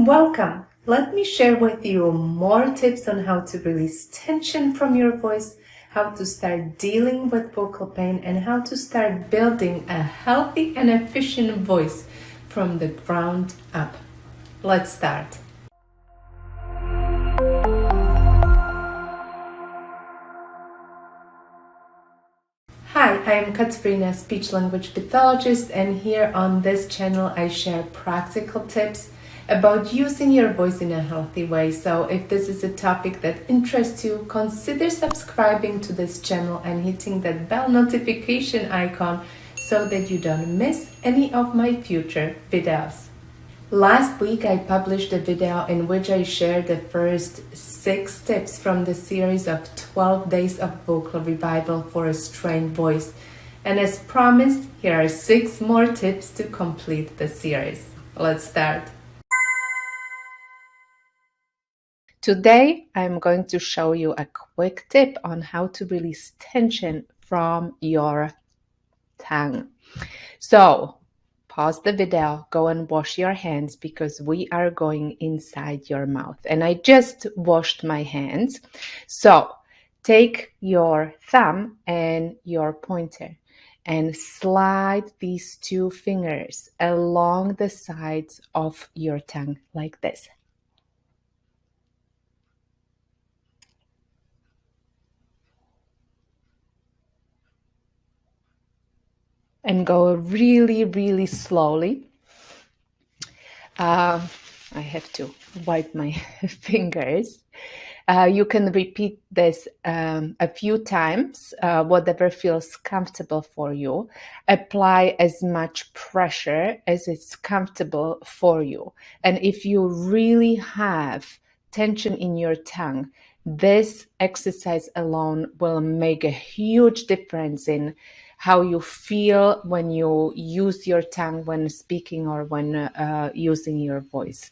Welcome. Let me share with you more tips on how to release tension from your voice, how to start dealing with vocal pain, and how to start building a healthy and efficient voice from the ground up. Let's start. Hi, I am Katarina, speech language pathologist, and here on this channel I share practical tips about using your voice in a healthy way. So if this is a topic that interests you, consider subscribing to this channel and hitting that bell notification icon so that you don't miss any of my future videos. Last week I published a video in which I shared the first 6 tips from the series of 12 days of vocal revival for a strained voice. And as promised, here are 6 more tips to complete the series. Let's start. Today, I'm going to show you a quick tip on how to release tension from your tongue. So, pause the video, go and wash your hands because we are going inside your mouth. And I just washed my hands. So, take your thumb and your pointer and slide these 2 fingers along the sides of your tongue like this. And go really, really slowly. I have to wipe my fingers. You can repeat this a few times, whatever feels comfortable for you. Apply as much pressure as it's comfortable for you. And if you really have tension in your tongue, this exercise alone will make a huge difference in how you feel when you use your tongue when speaking or when using your voice.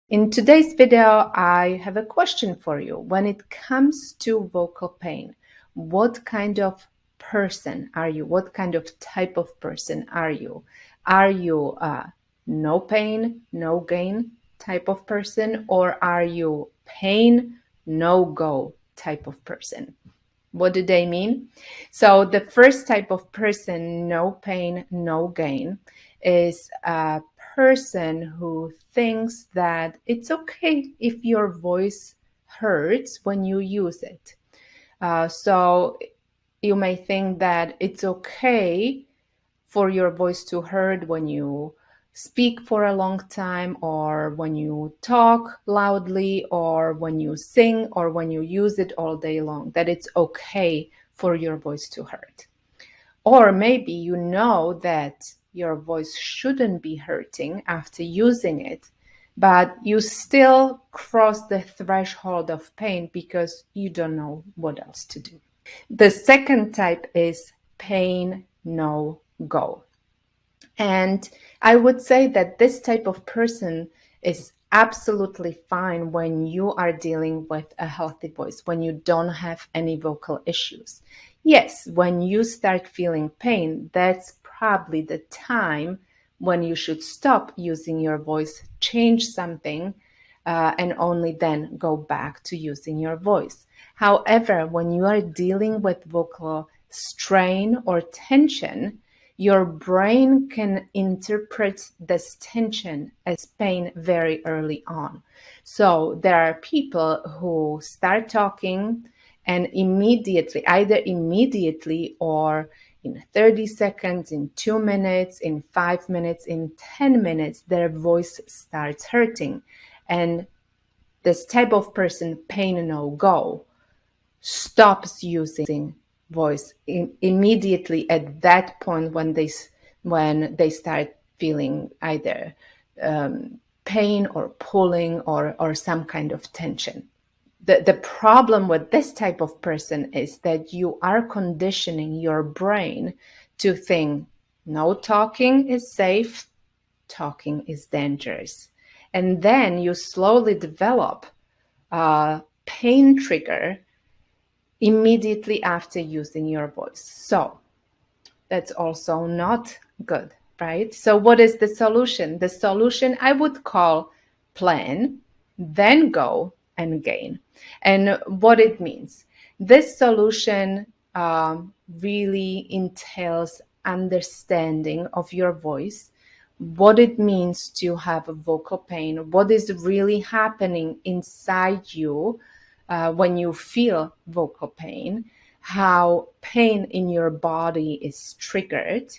In today's video, I have a question for you. When it comes to vocal pain, what kind of person are you? What kind of type of person are you? Are you a no pain, no gain type of person, or are you pain, no go type of person? What do they mean? So the first type of person, no pain, no gain, is a person who thinks that it's okay if your voice hurts when you use it. So you may think that it's okay for your voice to hurt when you speak for a long time, or when you talk loudly, or when you sing, or when you use it all day long, that it's okay for your voice to hurt. Or maybe you know that your voice shouldn't be hurting after using it, but you still cross the threshold of pain because you don't know what else to do. The second type is pain, no go. And I would say that this type of person is absolutely fine when you are dealing with a healthy voice, when you don't have any vocal issues. Yes, when you start feeling pain, that's probably the time when you should stop using your voice, change something, and only then go back to using your voice. However, when you are dealing with vocal strain or tension, your brain can interpret this tension as pain very early on. So there are people who start talking and either immediately or in 30 seconds, in 2 minutes, in 5 minutes, in 10 minutes, their voice starts hurting. And this type of person, pain no go, stops using voice immediately at that point when they start feeling either pain or pulling or some kind of tension. The problem with this type of person is that you are conditioning your brain to think no talking is safe, talking is dangerous. And then you slowly develop a pain trigger immediately after using your voice. So that's also not good right? So what is the solution? The solution I would call plan, then go and gain. And what it means, this solution really entails understanding of your voice, what it means to have a vocal pain, what is really happening inside you when you feel vocal pain, how pain in your body is triggered,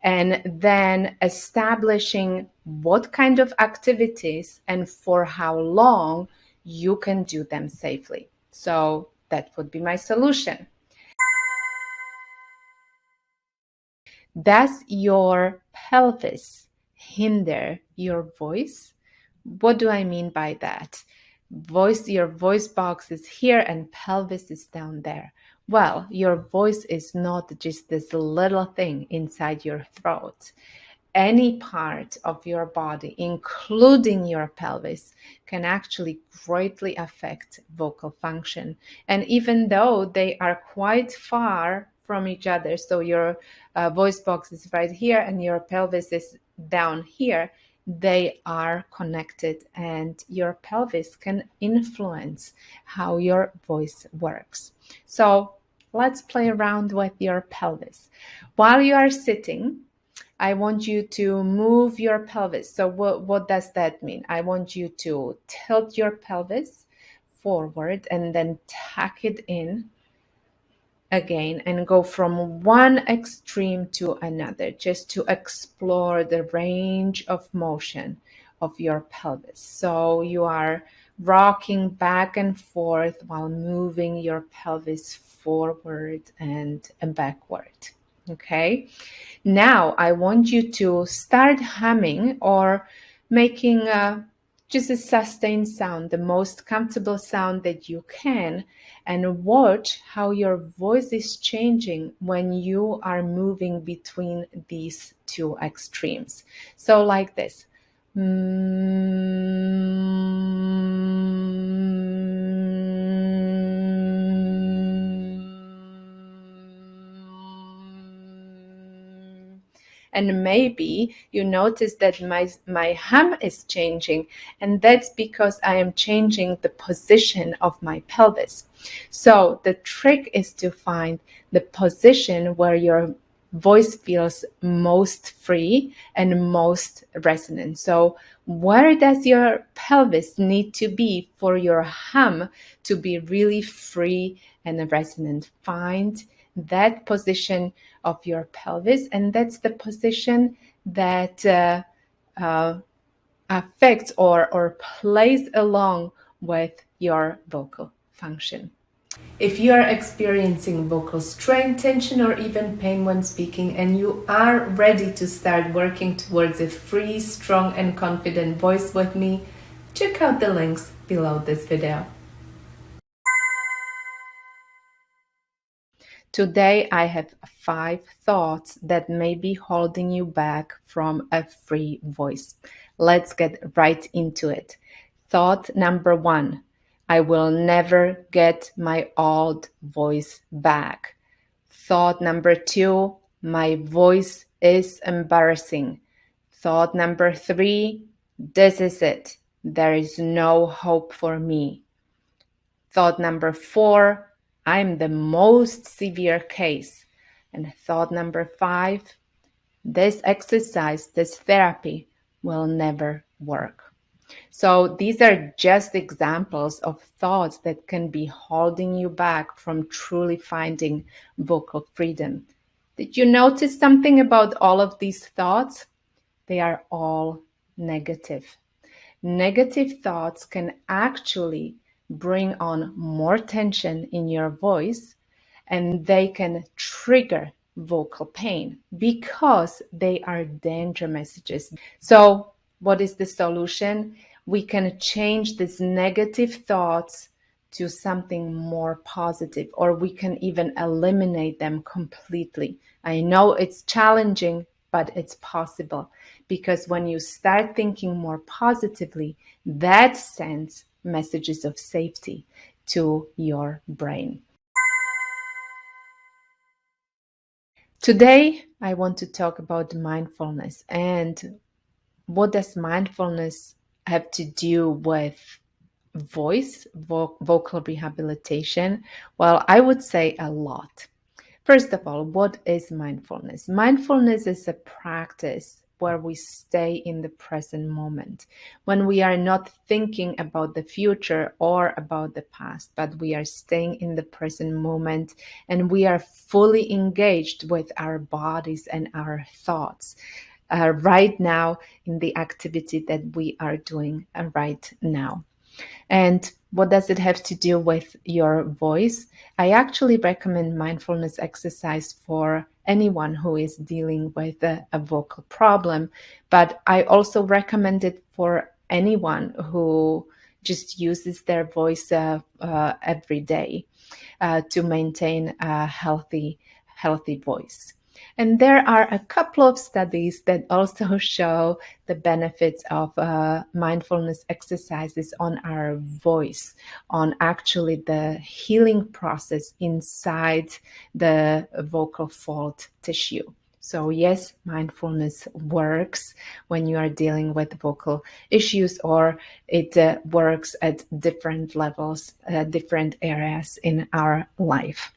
and then establishing what kind of activities and for how long you can do them safely. So that would be my solution. Does your pelvis hinder your voice? What do I mean by that? Your voice box is here and pelvis is down there. Well, your voice is not just this little thing inside your throat. Any part of your body, including your pelvis, can actually greatly affect vocal function. And even though they are quite far from each other, so your voice box is right here and your pelvis is down here, they are connected, and your pelvis can influence how your voice works. So let's play around with your pelvis. While you are sitting, I want you to move your pelvis. So what does that mean? I want you to tilt your pelvis forward and then tuck it in again and go from one extreme to another, just to explore the range of motion of your pelvis. So you are rocking back and forth while moving your pelvis forward and backward. Okay. Now I want you to start humming or making just a sustained sound, the most comfortable sound that you can, and watch how your voice is changing when you are moving between these two extremes. So like this. And maybe you notice that my hum is changing, and that's because I am changing the position of my pelvis. So the trick is to find the position where your voice feels most free and most resonant. So where does your pelvis need to be for your hum to be really free and resonant? Find that position of your pelvis, and that's the position that affects or plays along with your vocal function. If you are experiencing vocal strain, tension, or even pain when speaking, and you are ready to start working towards a free, strong, and confident voice with me, check out the links below this video. Today, I have 5 thoughts that may be holding you back from a free voice. Let's get right into it. Thought number 1, I will never get my old voice back. Thought number 2, my voice is embarrassing. Thought number 3, this is it. There is no hope for me. Thought number 4, I'm the most severe case. And thought number 5, this exercise, this therapy will never work. So these are just examples of thoughts that can be holding you back from truly finding vocal freedom. Did you notice something about all of these thoughts? They are all negative. Negative thoughts can actually bring on more tension in your voice, and they can trigger vocal pain because they are danger messages. So, what is the solution? We can change these negative thoughts to something more positive, or we can even eliminate them completely. I know it's challenging, but it's possible, because when you start thinking more positively, that sends messages of safety to your brain. Today, I want to talk about mindfulness and what does mindfulness have to do with vocal rehabilitation? Well, I would say a lot. First of all, what is mindfulness? Mindfulness is a practice where we stay in the present moment, when we are not thinking about the future or about the past, but we are staying in the present moment and we are fully engaged with our bodies and our thoughts right now in the activity that we are doing right now. And what does it have to do with your voice? I actually recommend mindfulness exercise for anyone who is dealing with a vocal problem, but I also recommend it for anyone who just uses their voice every day to maintain a healthy voice. And there are a couple of studies that also show the benefits of mindfulness exercises on our voice, on actually the healing process inside the vocal fold tissue. So, yes, mindfulness works when you are dealing with vocal issues, or it works at different levels, different areas in our life.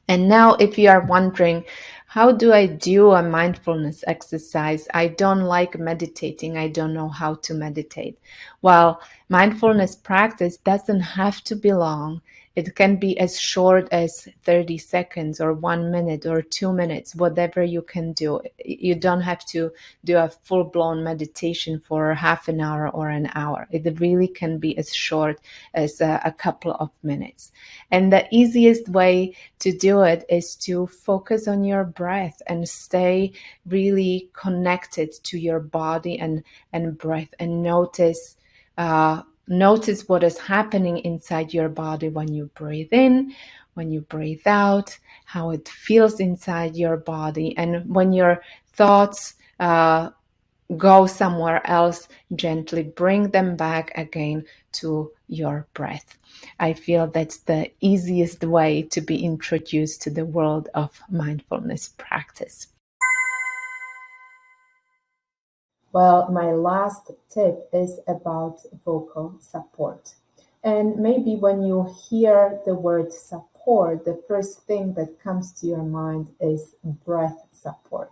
And now, if you are wondering, how do I do a mindfulness exercise? I don't like meditating. I don't know how to meditate. Well, mindfulness practice doesn't have to be long. It can be as short as 30 seconds or 1 minute or 2 minutes, whatever you can do. You don't have to do a full blown meditation for half an hour or an hour. It really can be as short as a couple of minutes. And the easiest way to do it is to focus on your breath and stay really connected to your body and breath, and notice what is happening inside your body when you breathe in, when you breathe out, how it feels inside your body. And when your thoughts go somewhere else, gently bring them back again to your breath. I feel that's the easiest way to be introduced to the world of mindfulness practice. Well, my last tip is about vocal support. And maybe when you hear the word support, the first thing that comes to your mind is breath support.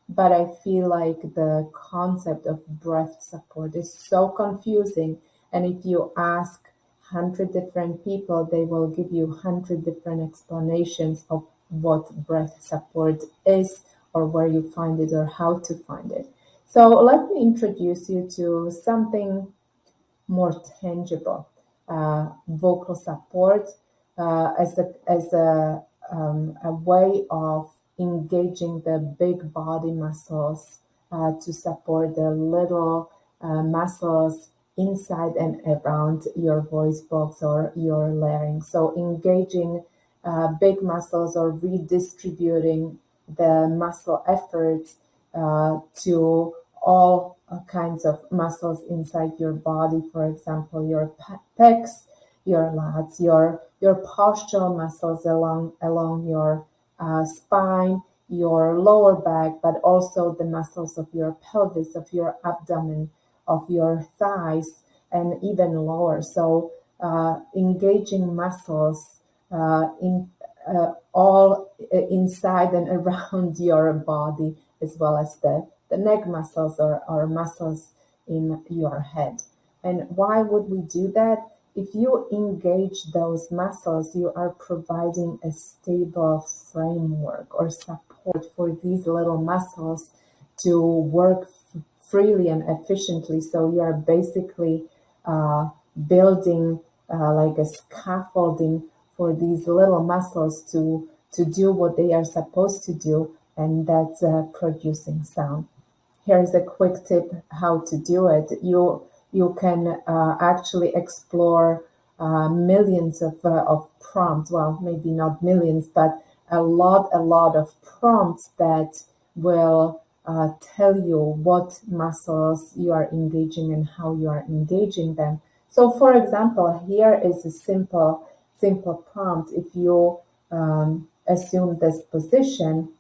But I feel like the concept of breath support is so confusing. And if you ask 100 different people, they will give you 100 different explanations of what breath support is, or where you find it, or how to find it. So let me introduce you to something more tangible, vocal support as a way of engaging the big body muscles to support the little muscles inside and around your voice box or your larynx. So engaging big muscles or redistributing the muscle efforts to all kinds of muscles inside your body. For example, your pecs, your lats, your postural muscles along your spine, your lower back, but also the muscles of your pelvis, of your abdomen, of your thighs, and even lower. So engaging muscles in all inside and around your body, as well as the neck muscles or muscles in your head. And why would we do that? If you engage those muscles, you are providing a stable framework or support for these little muscles to work freely and efficiently. So you are basically building like a scaffolding for these little muscles to do what they are supposed to do, and that's producing sound. Here's a quick tip how to do it. You can actually explore millions of prompts. Well, maybe not millions, but a lot of prompts that will tell you what muscles you are engaging and how you are engaging them. So, for example, here is a simple prompt. If you assume this position,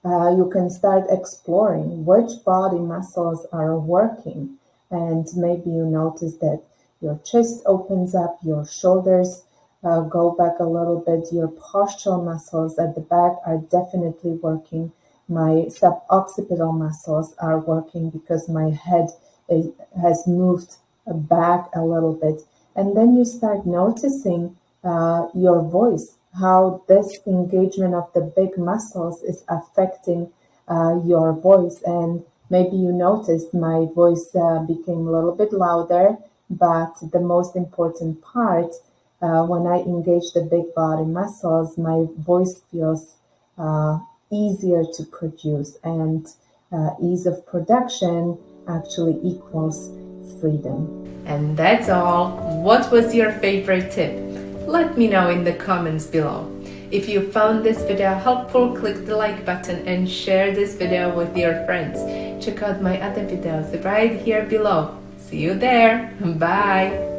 You can start exploring which body muscles are working. And maybe you notice that your chest opens up, your shoulders go back a little bit, your postural muscles at the back are definitely working. My suboccipital muscles are working because my head has moved back a little bit. And then you start noticing your voice, how this engagement of the big muscles is affecting your voice. And maybe you noticed my voice became a little bit louder, but the most important part, when I engage the big body muscles, my voice feels uh, easier to produce, and ease of production actually equals freedom. And that's all. What was your favorite tip? Let me know in the comments below. If you found this video helpful, click the like button and share this video with your friends. Check out my other videos right here below. See you there. Bye.